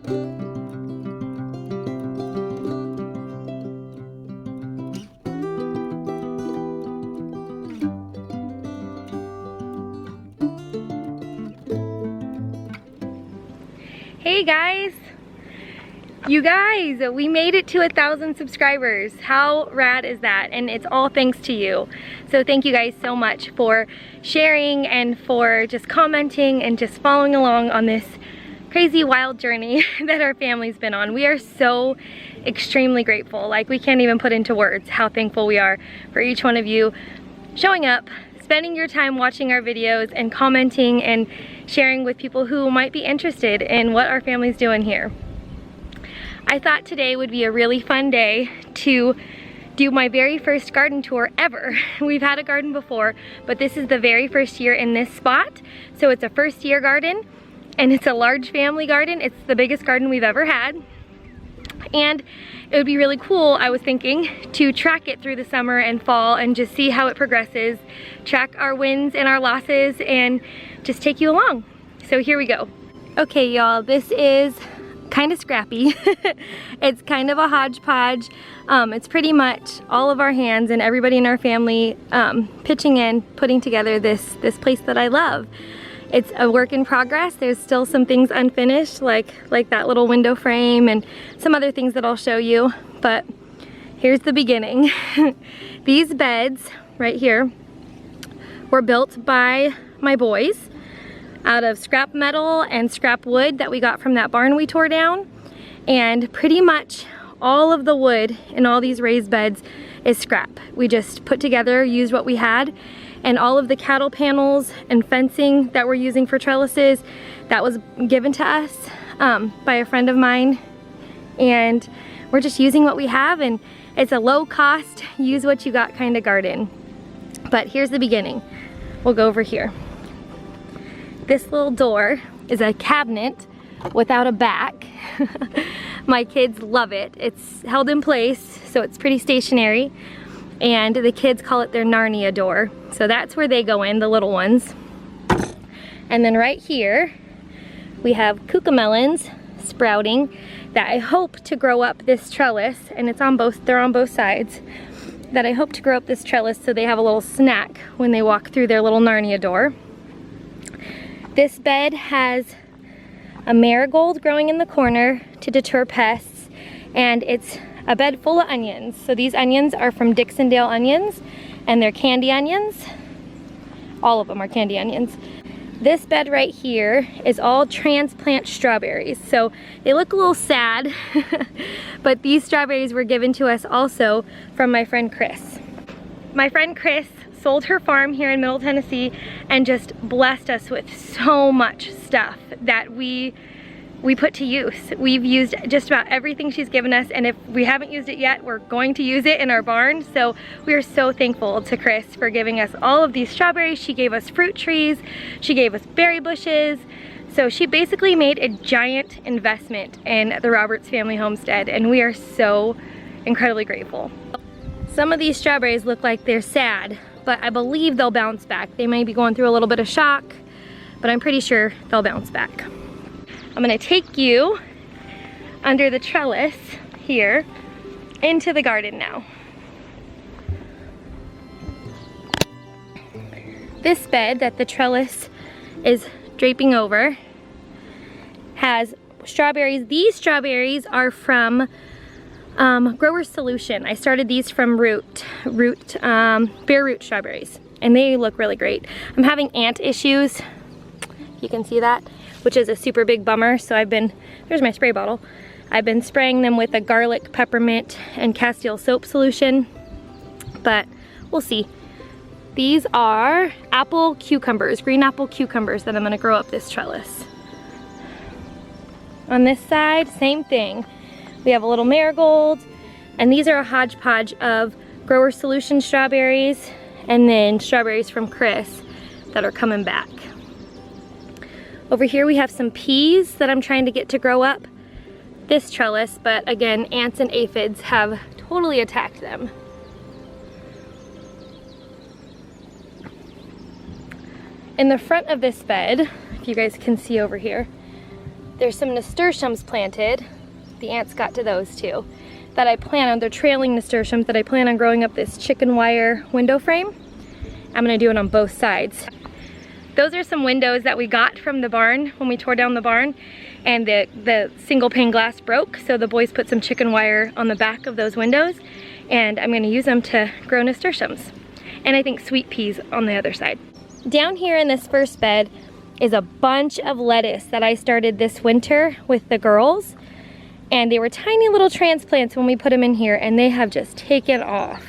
Hey guys! You guys, we made it to 1,000 subscribers. How rad is that? And it's all thanks to you. So thank you guys so much for sharing and for just commenting and just following along on this crazy wild journey that our family's been on. We are so extremely grateful. Like, we can't even put into words how thankful we are for each one of you showing up, spending your time watching our videos and commenting and sharing with people who might be interested in what our family's doing here. I thought today would be a really fun day to do my very first garden tour ever. We've had a garden before, but this is the very first year in this spot. So it's a first year garden and it's a large family garden. It's the biggest garden we've ever had. And it would be really cool, I was thinking, to track it through the summer and fall and just see how it progresses, track our wins and our losses, and just take you along. So here we go. Okay, y'all, this is kind of scrappy. It's kind of a hodgepodge. It's pretty much all of our hands and everybody in our family pitching in, putting together this place that I love. It's a work in progress. There's still some things unfinished, like that little window frame and some other things that I'll show you, but here's the beginning. These beds right here were built by my boys out of scrap metal and scrap wood that we got from that barn we tore down. And pretty much all of the wood in all these raised beds is scrap. We just put together, used what we had, and all of the cattle panels and fencing that we're using for trellises, that was given to us by a friend of mine. And we're just using what we have, and it's a low cost, use what you got kind of garden. But here's the beginning. We'll go over here. This little door is a cabinet without a back. My kids love it. It's held in place, so it's pretty stationary. And the kids call it their Narnia door. So that's where they go in, the little ones. And then right here, we have cucamelons sprouting that I hope to grow up this trellis, and it's on both, they're on both sides, that I hope to grow up this trellis so they have a little snack when they walk through their little Narnia door. This bed has a marigold growing in the corner to deter pests, and it's a bed full of onions. So these onions are from Dixondale onions, and they're candy onions. All of them are candy onions. This bed right here is all transplant strawberries. So they look a little sad, but these strawberries were given to us also from my friend Chris. My friend Chris sold her farm here in Middle Tennessee and just blessed us with so much stuff that we put to use. We've used just about everything she's given us, and if we haven't used it yet, we're going to use it in our barn. So we are so thankful to Chris for giving us all of these strawberries. She gave us fruit trees, she gave us berry bushes. So she basically made a giant investment in the Roberts family homestead, and we are so incredibly grateful. Some of these strawberries look like they're sad, but I believe they'll bounce back. They may be going through a little bit of shock, but I'm pretty sure they'll bounce back. I'm gonna take you under the trellis here into the garden now. This bed that the trellis is draping over has strawberries. These strawberries are from Grower's Solution. I started these from bare root strawberries, and they look really great. I'm having ant issues, you can see that, which is a super big bummer. So there's my spray bottle. I've been spraying them with a garlic, peppermint, and Castile soap solution, but we'll see. These are apple cucumbers, green apple cucumbers that I'm gonna grow up this trellis. On this side, same thing. We have a little marigold, and these are a hodgepodge of Grower's Solution strawberries and then strawberries from Chris that are coming back. Over here we have some peas that I'm trying to get to grow up this trellis, but again, ants and aphids have totally attacked them. In the front of this bed, if you guys can see over here, there's some nasturtiums planted. The ants got to those too. That I plan on, they're trailing nasturtiums that I plan on growing up this chicken wire window frame. I'm gonna do it on both sides. Those are some windows that we got from the barn when we tore down the barn, and the single pane glass broke, so the boys put some chicken wire on the back of those windows, and I'm gonna use them to grow nasturtiums. And I think sweet peas on the other side. Down here in this first bed is a bunch of lettuce that I started this winter with the girls. And they were tiny little transplants when we put them in here, and they have just taken off.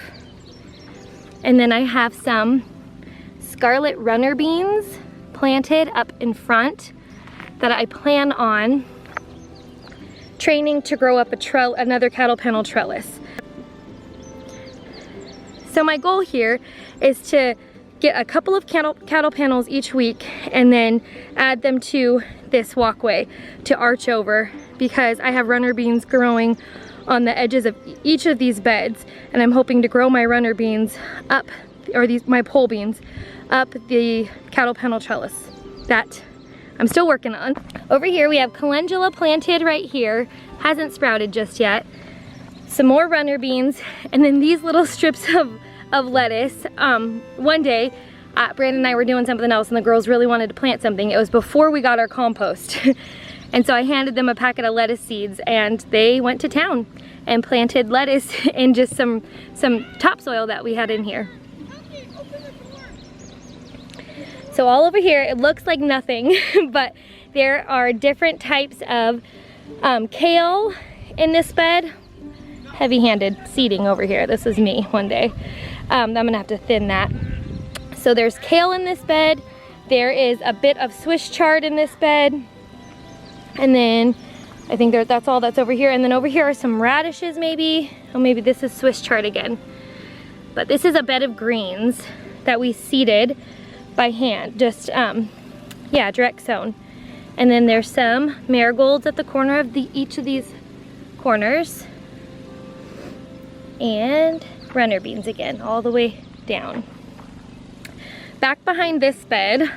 And then I have some scarlet runner beans planted up in front that I plan on training to grow up another cattle panel trellis. So my goal here is to get a couple of cattle panels each week and then add them to this walkway to arch over, because I have runner beans growing on the edges of each of these beds, and I'm hoping to grow my runner beans up, or my pole beans, up the cattle panel trellis that I'm still working on. Over here we have calendula planted right here, hasn't sprouted just yet. Some more runner beans, and then these little strips of lettuce. One day, Brandon and I were doing something else and the girls really wanted to plant something. It was before we got our compost. And so I handed them a packet of lettuce seeds, and they went to town and planted lettuce in just some topsoil that we had in here. So all over here, it looks like nothing, but there are different types of kale in this bed. Heavy-handed seeding over here. This is me one day. I'm gonna have to thin that. So there's kale in this bed. There is a bit of Swiss chard in this bed. And then I think that's all that's over here. And then over here are some radishes maybe. Oh, maybe this is Swiss chard again. But this is a bed of greens that we seeded by hand, just, yeah, direct sown. And then there's some marigolds at the corner of each of these corners. And runner beans again, all the way down. Back behind this bed,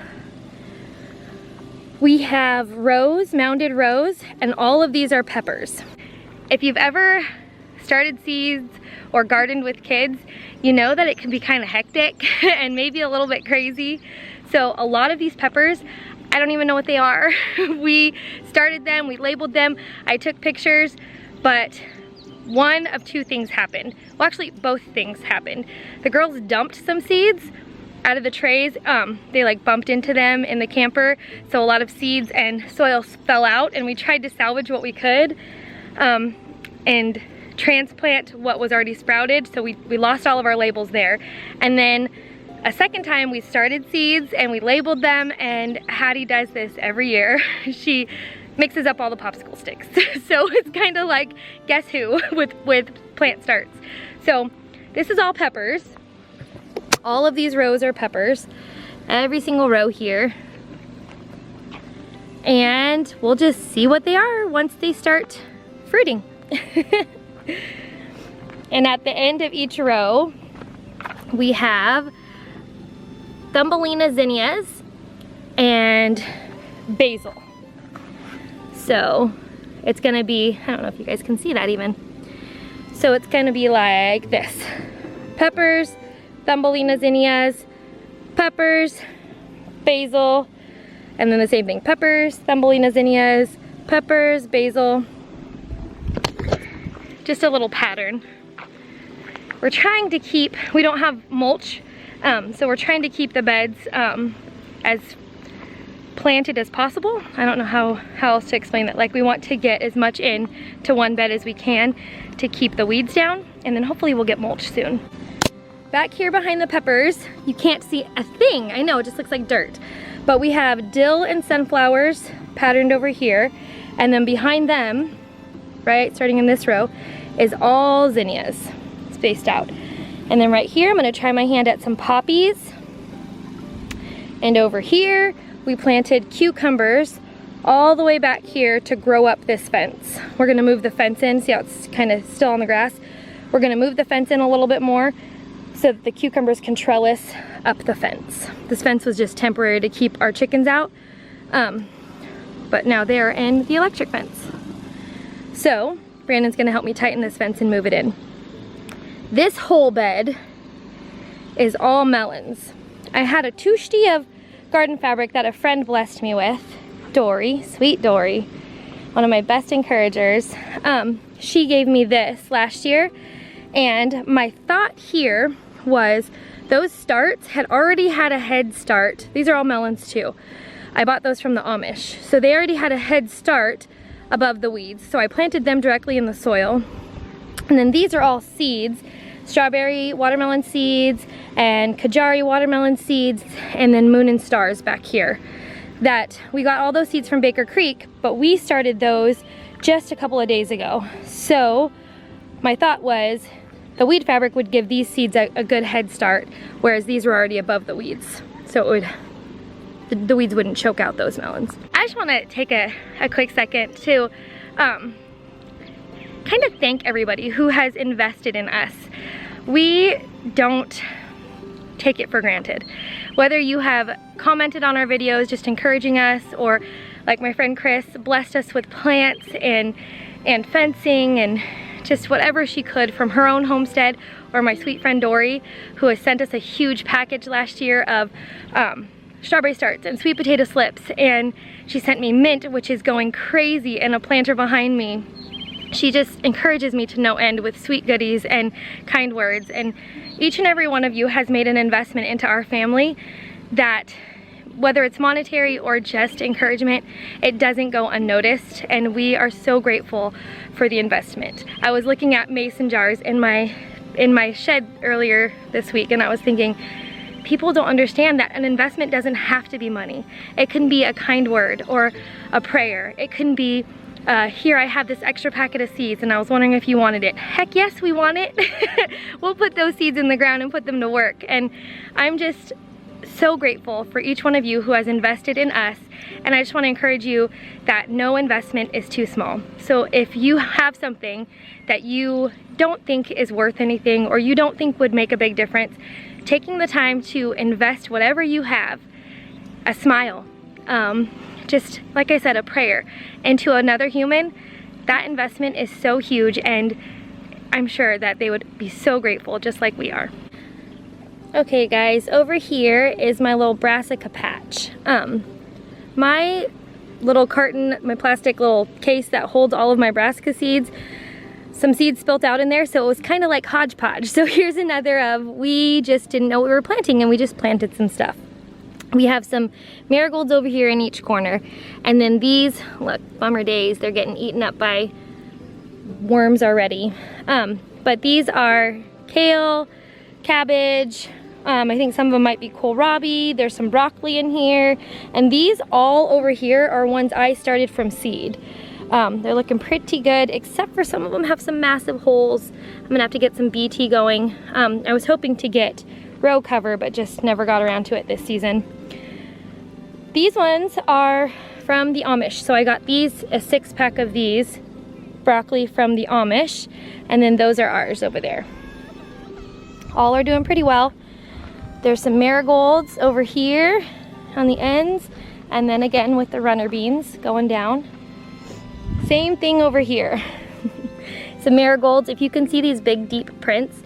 we have rows, mounded rows, and all of these are peppers. If you've ever started seeds or gardened with kids, you know that it can be kind of hectic and maybe a little bit crazy. So a lot of these peppers, I don't even know what they are. We started them, we labeled them, I took pictures, but one of two things happened. Well, actually both things happened. The girls dumped some seeds out of the trays. They like bumped into them in the camper, so a lot of seeds and soil fell out, and we tried to salvage what we could and transplant what was already sprouted, so we lost all of our labels there. And then a second time we started seeds and we labeled them, and Hattie does this every year. She mixes up all the popsicle sticks. So it's kind of like guess who with plant starts. So this is all peppers. All of these rows are peppers, every single row here. And we'll just see what they are once they start fruiting. And at the end of each row, we have Thumbelina zinnias and basil. So it's gonna be, I don't know if you guys can see that even. So it's gonna be like this. Peppers, Thumbelina zinnias, peppers, basil, and then the same thing. Peppers, Thumbelina zinnias, peppers, basil. Just a little pattern. We're trying to keep, we don't have mulch, so we're trying to keep the beds as planted as possible. I don't know how else to explain that. Like, we want to get as much in to one bed as we can to keep the weeds down, and then hopefully we'll get mulch soon. Back here behind the peppers, you can't see a thing. I know, it just looks like dirt. But we have dill and sunflowers patterned over here, and then behind them, right, starting in this row, is all zinnias spaced out. And then right here, I'm gonna try my hand at some poppies. And over here, we planted cucumbers all the way back here to grow up this fence. We're gonna move the fence in, see how it's kind of still on the grass. We're gonna move the fence in a little bit more so that the cucumbers can trellis up the fence. This fence was just temporary to keep our chickens out. but now they are in the electric fence. So Brandon's gonna help me tighten this fence and move it in. This whole bed is all melons. I had a tushti of garden fabric that a friend blessed me with, Dory, sweet Dory, one of my best encouragers. She gave me this last year, and my thought here was those starts had already had a head start. These are all melons too. I bought those from the Amish. So they already had a head start above the weeds. So I planted them directly in the soil. And then these are all seeds, strawberry watermelon seeds and Kajari watermelon seeds, and then moon and stars back here. That we got all those seeds from Baker Creek, but we started those just a couple of days ago. So my thought was the weed fabric would give these seeds a good head start, whereas these were already above the weeds. So it would, the weeds wouldn't choke out those melons. I just want to take a quick second to kind of thank everybody who has invested in us. We don't take it for granted. Whether you have commented on our videos just encouraging us, or like my friend Chris blessed us with plants and fencing and just whatever she could from her own homestead, or my sweet friend Dory, who has sent us a huge package last year of strawberry starts and sweet potato slips, and she sent me mint, which is going crazy, and a planter behind me. She just encourages me to no end with sweet goodies and kind words, and each and every one of you has made an investment into our family that, whether it's monetary or just encouragement, it doesn't go unnoticed, and we are so grateful for the investment. I was looking at mason jars in my shed earlier this week, and I was thinking, people don't understand that an investment doesn't have to be money. It can be a kind word or a prayer. It can be, here I have this extra packet of seeds and I was wondering if you wanted it. Heck yes, we want it. We'll put those seeds in the ground and put them to work. And I'm just so grateful for each one of you who has invested in us, and I just want to encourage you that no investment is too small. So if you have something that you don't think is worth anything, or you don't think would make a big difference, taking the time to invest whatever you have, a smile, just like I said, a prayer, into another human, that investment is so huge, and I'm sure that they would be so grateful just like we are. Okay guys, over here is my little Brassica patch. My little carton, my plastic little case that holds all of my Brassica seeds, some seeds spilt out in there, so it was kind of like hodgepodge. So here's another of, we just didn't know what we were planting and we just planted some stuff. We have some marigolds over here in each corner, and then these, look, bummer days, they're getting eaten up by worms already. But these are kale, cabbage, I think some of them might be kohlrabi, there's some broccoli in here, and these all over here are ones I started from seed. They're looking pretty good, except for some of them have some massive holes. I'm gonna have to get some BT going. I was hoping to get row cover, but just never got around to it this season. These ones are from the Amish, so I got these, a 6-pack of these broccoli from the Amish, and then those are ours over there. All are doing pretty well. There's some marigolds over here on the ends, and then again with the runner beans going down. Same thing over here. Some marigolds. If you can see these big deep prints,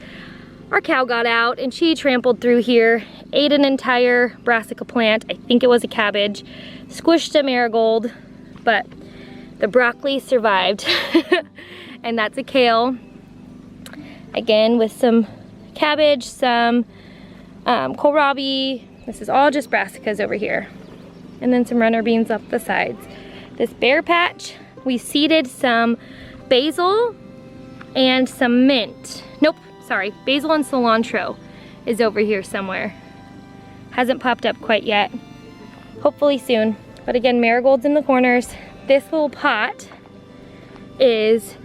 our cow got out and she trampled through here, ate an entire Brassica plant. I think it was a cabbage, squished a marigold, but the broccoli survived. And that's a kale. Again with some cabbage, some kohlrabi. This is all just brassicas over here. And then some runner beans up the sides. This bare patch, we seeded some basil and some mint. Nope, sorry, basil and cilantro is over here somewhere. Hasn't popped up quite yet. Hopefully soon. But again, marigolds in the corners. This little pot is,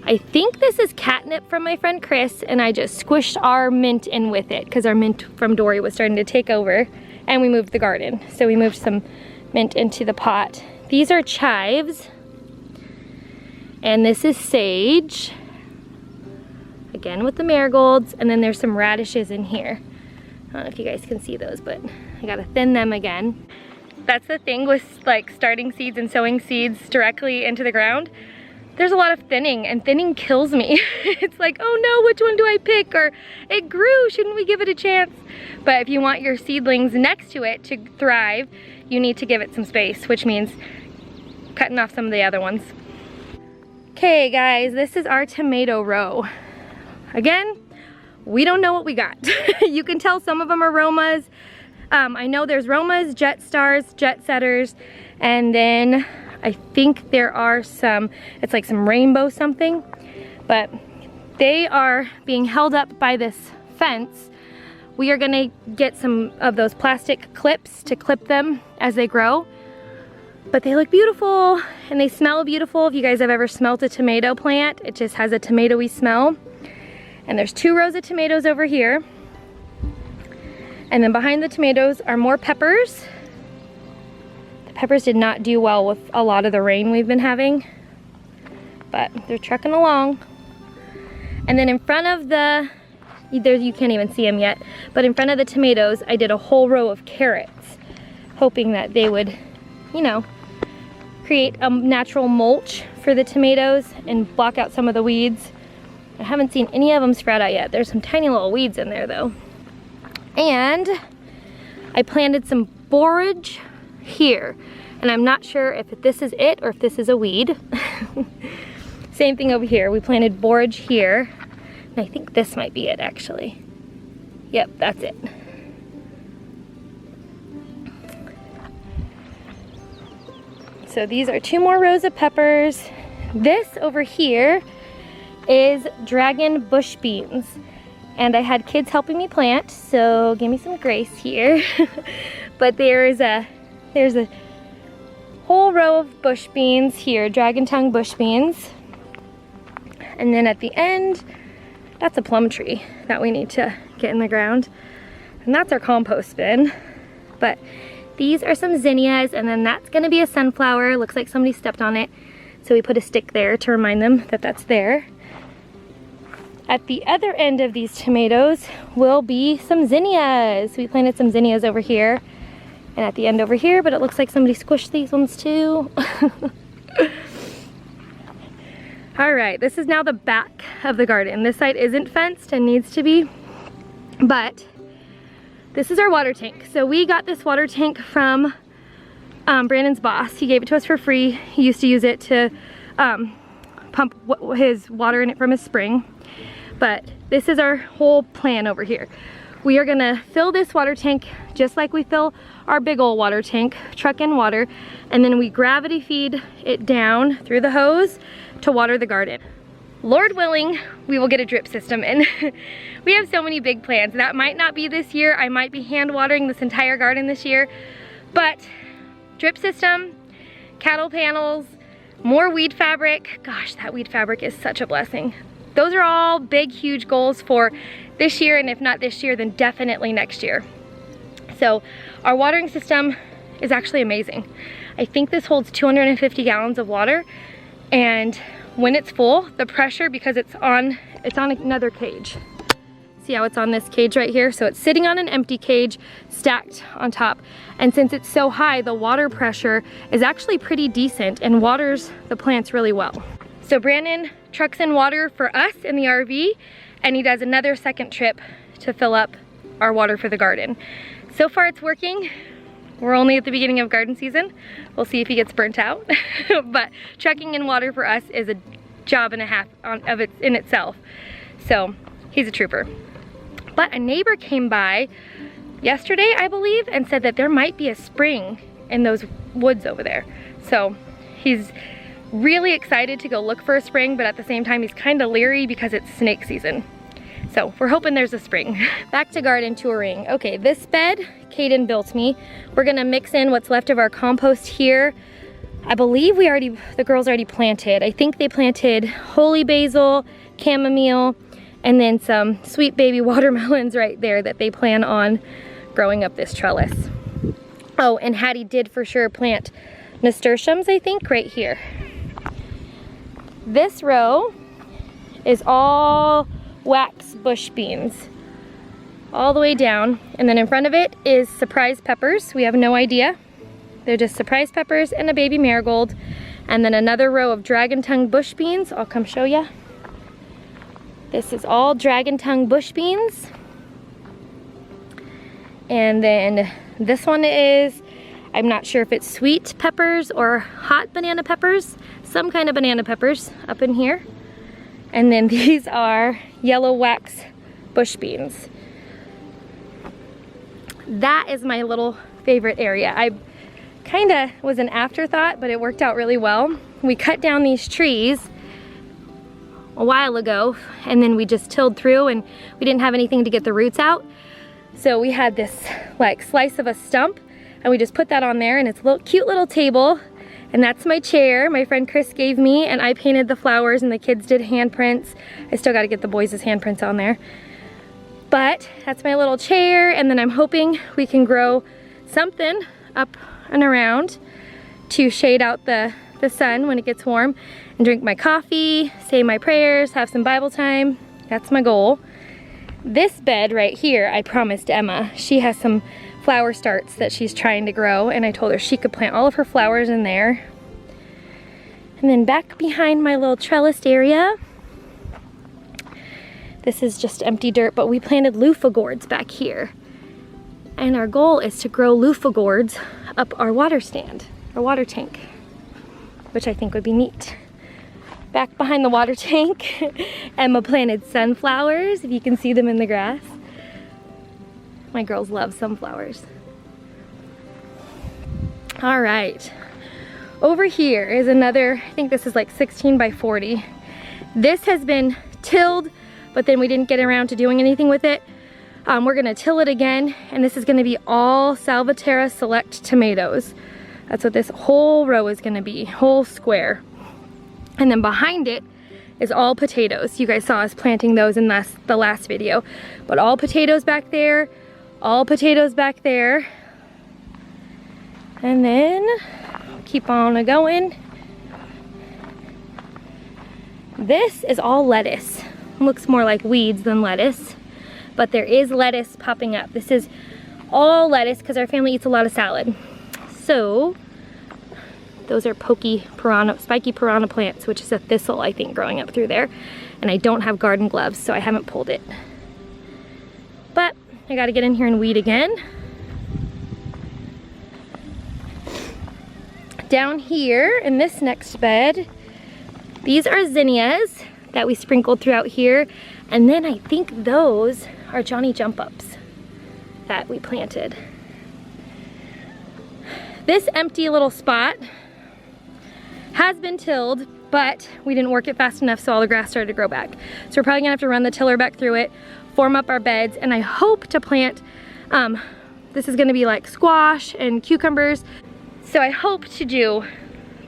I think this is catnip from my friend Chris, and I just squished our mint in with it because our mint from Dory was starting to take over, and we moved the garden. So we moved some mint into the pot. These are chives, and this is sage, again with the marigolds, and then there's some radishes in here. I don't know if you guys can see those, but I gotta thin them again. That's the thing with like starting seeds and sowing seeds directly into the ground. There's a lot of thinning, and thinning kills me. It's like, oh no, which one do I pick? Or it grew, shouldn't we give it a chance? But if you want your seedlings next to it to thrive, you need to give it some space, which means cutting off some of the other ones. Okay guys, this is our tomato row. Again, we don't know what we got. You can tell some of them are Romas. I know there's Romas, Jet Stars, Jet Setters, and then I think there are some, it's like some rainbow something, but they are being held up by this fence. We are gonna get some of those plastic clips to clip them as they grow, but they look beautiful and they smell beautiful. If you guys have ever smelt a tomato plant, it just has a tomatoey smell. And there's 2 rows of tomatoes over here. And then behind the tomatoes are more peppers. Peppers did not do well with a lot of the rain we've been having, but they're trucking along. And then in front of the, you can't even see them yet, but in front of the tomatoes, I did a whole row of carrots, hoping that they would, you know, create a natural mulch for the tomatoes and block out some of the weeds. I haven't seen any of them sprout out yet. There's some tiny little weeds in there though. And I planted some borage here, and I'm not sure if this is it or if this is a weed. Same thing over here. We planted borage here, and I think this might be it actually. Yep, that's it. So these are 2 more rows of peppers. This over here is dragon bush beans, and I had kids helping me plant, so give me some grace here. But there's a whole row of bush beans here, dragon tongue bush beans. And then at the end, that's a plum tree that we need to get in the ground. And that's our compost bin. But these are some zinnias, and then that's gonna be a sunflower. Looks like somebody stepped on it. So we put a stick there to remind them that that's there. At the other end of these tomatoes will be some zinnias. We planted some zinnias over here and at the end over here, but it looks like somebody squished these ones too. All right, this is now the back of the garden. This side isn't fenced and needs to be, but this is our water tank. So we got this water tank from Brandon's boss. He gave it to us for free. He used to use it to pump his water in it from his spring. But this is our whole plan over here. We are gonna fill this water tank just like we fill our big old water tank, truck in water, and then we gravity feed it down through the hose to water the garden. Lord willing, we will get a drip system in. We have so many big plans. That might not be this year. I might be hand watering this entire garden this year, but drip system, cattle panels, more weed fabric. Gosh, that weed fabric is such a blessing. Those are all big, huge goals for this year, and if not this year, then definitely next year. So our watering system is actually amazing. I think this holds 250 gallons of water, and when it's full, the pressure, because it's on another cage. See how it's on this cage right here? So it's sitting on an empty cage stacked on top. And since it's so high, the water pressure is actually pretty decent and waters the plants really well. So Brandon trucks in water for us in the RV, and he does another second trip to fill up our water for the garden. So far it's working. We're only at the beginning of garden season. We'll see if he gets burnt out. But trucking in water for us is a job and a half in itself. So he's a trooper. But a neighbor came by yesterday, I believe, and said that there might be a spring in those woods over there. So he's really excited to go look for a spring, but at the same time he's kind of leery because it's snake season. So we're hoping there's a spring. Back to garden touring. Okay, this bed Caden built me. We're gonna mix in what's left of our compost here. I believe the girls already planted. I think they planted holy basil, chamomile, and then some sweet baby watermelons right there that they plan on growing up this trellis. Oh, and Hattie did for sure plant nasturtiums, I think, right here. This row is all wax bush beans, all the way down. And then in front of it is surprise peppers. We have no idea. They're just surprise peppers and a baby marigold. And then another row of dragon tongue bush beans. I'll come show you. This is all dragon tongue bush beans. And then this one is, I'm not sure if it's sweet peppers or hot banana peppers. Some kind of banana peppers up in here. And then these are yellow wax bush beans. That is my little favorite area. I kind of was an afterthought, but it worked out really well. We cut down these trees a while ago, and then we just tilled through, and we didn't have anything to get the roots out. So we had this like slice of a stump, and we just put that on there, and it's a little cute little table. And that's my chair my friend Chris gave me, and I painted the flowers and the kids did handprints. I still got to get the boys' handprints on there. But that's my little chair, and then I'm hoping we can grow something up and around to shade out the sun when it gets warm, and drink my coffee, say my prayers, have some Bible time. That's my goal. This bed right here, I promised Emma. She has some flower starts that she's trying to grow, and I told her she could plant all of her flowers in there. And then back behind my little trellised area, this is just empty dirt, but we planted loofah gourds back here. And our goal is to grow loofah gourds up our water stand, our water tank, which I think would be neat. Back behind the water tank, Emma planted sunflowers, if you can see them in the grass. My girls love sunflowers. All right, over here is another, I think this is like 16 by 40. This has been tilled, but then we didn't get around to doing anything with it. We're gonna till it again, and this is gonna be all Salvatierra Select tomatoes. That's what this whole row is gonna be, whole square. And then behind it is all potatoes. You guys saw us planting those in the last video. But all potatoes back there, all potatoes back there. And then keep on going. This is all lettuce. Looks more like weeds than lettuce, but there is lettuce popping up. This is all lettuce because our family eats a lot of salad. So those are spiky piranha plants, which is a thistle, I think, growing up through there. And I don't have garden gloves, so I haven't pulled it. But I gotta get in here and weed again. Down here in this next bed, these are zinnias that we sprinkled throughout here. And then I think those are Johnny Jump Ups that we planted. This empty little spot has been tilled, but we didn't work it fast enough, so all the grass started to grow back. So we're probably gonna have to run the tiller back through it, form up our beds, and I hope to plant, this is gonna be like squash and cucumbers. So I hope to do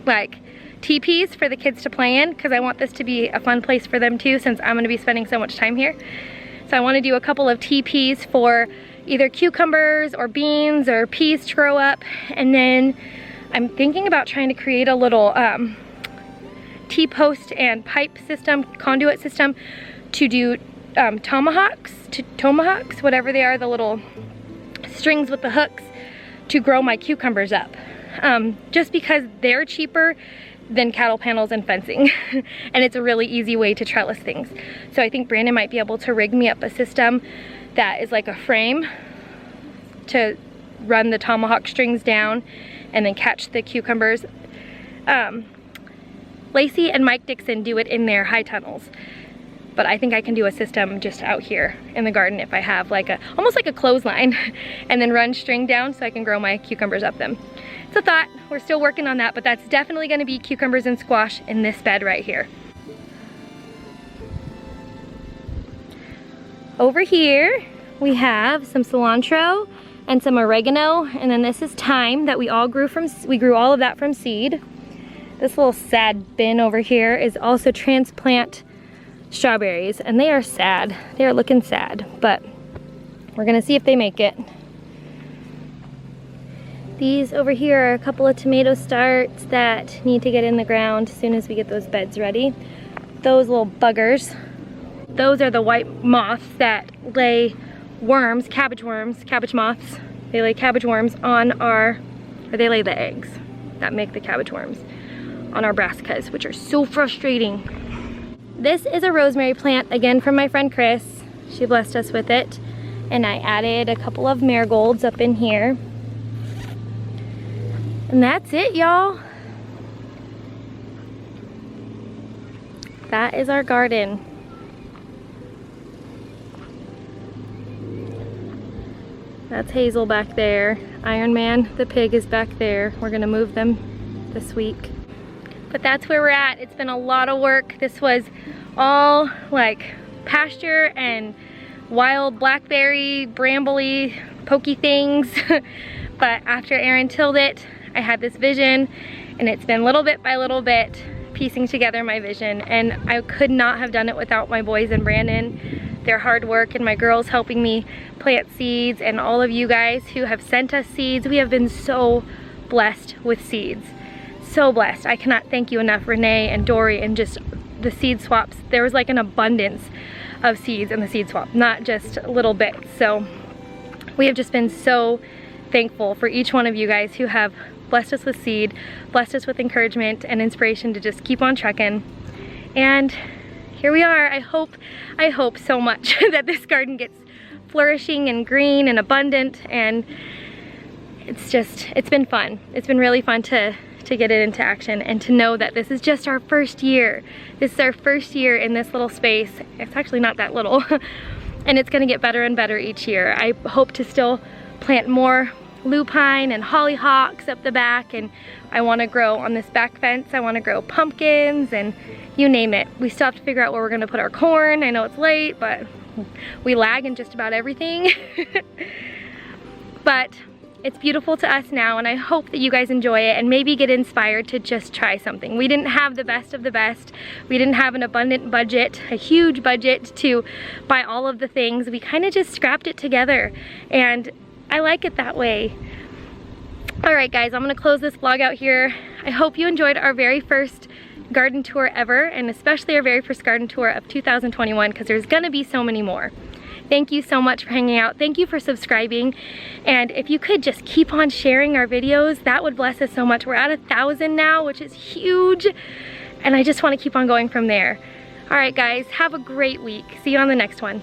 like teepees for the kids to play in, because I want this to be a fun place for them too, since I'm gonna be spending so much time here. So I wanna do a couple of teepees for either cucumbers or beans or peas to grow up. And then I'm thinking about trying to create a little T-post and pipe system, conduit system to do tomahawks, whatever they are, the little strings with the hooks to grow my cucumbers up. Just because they're cheaper than cattle panels and fencing. And it's a really easy way to trellis things. So I think Brandon might be able to rig me up a system that is like a frame to run the tomahawk strings down and then catch the cucumbers. Lacey and Mike Dixon do it in their high tunnels, but I think I can do a system just out here in the garden if I have like almost like a clothesline and then run string down so I can grow my cucumbers up them. It's a thought, we're still working on that, but that's definitely gonna be cucumbers and squash in this bed right here. Over here, we have some cilantro and some oregano, and then this is thyme that we grew all of that from seed. This little sad bin over here is also transplant strawberries, and they are sad. They are looking sad, but we're gonna see if they make it. These over here are a couple of tomato starts that need to get in the ground as soon as we get those beds ready. Those little buggers, those are the white moths that lay worms, cabbage moths. They lay cabbage worms on our or they lay the eggs that make the cabbage worms on our brassicas, which are so frustrating. This is a rosemary plant, again from my friend Chris. She blessed us with it. And I added a couple of marigolds up in here. And that's it, y'all. That is our garden. That's Hazel back there. Iron Man, the pig, is back there. We're gonna move them this week. But that's where we're at. It's been a lot of work. This was all like pasture and wild blackberry, brambly, pokey things. But after Aaron tilled it, I had this vision, and it's been little bit by little bit piecing together my vision, and I could not have done it without my boys and Brandon, their hard work, and my girls helping me plant seeds, and all of you guys who have sent us seeds. We have been so blessed with seeds. So blessed. I cannot thank you enough, Renee and Dory, and just the seed swaps. There was like an abundance of seeds in the seed swap, not just little bits. So we have just been so thankful for each one of you guys who have blessed us with seed, blessed us with encouragement and inspiration to just keep on trucking. And here we are. I hope so much that this garden gets flourishing and green and abundant, and it's been fun. It's been really fun to get it into action, and to know that this is just our first year. This is our first year in this little space. It's actually not that little. And it's gonna get better and better each year. I hope to still plant more lupine and hollyhocks up the back, and I wanna grow on this back fence. I wanna grow pumpkins and you name it. We still have to figure out where we're gonna put our corn. I know it's late, but we lag in just about everything. But it's beautiful to us now, and I hope that you guys enjoy it and maybe get inspired to just try something. We didn't have the best of the best. We didn't have an abundant budget, a huge budget to buy all of the things. We kind of just scrapped it together, and I like it that way. All right, guys, I'm gonna close this vlog out here. I hope you enjoyed our very first garden tour ever, and especially our very first garden tour of 2021, because there's gonna be so many more. Thank you so much for hanging out. Thank you for subscribing. And if you could just keep on sharing our videos, that would bless us so much. We're at 1,000 now, which is huge. And I just want to keep on going from there. All right, guys, have a great week. See you on the next one.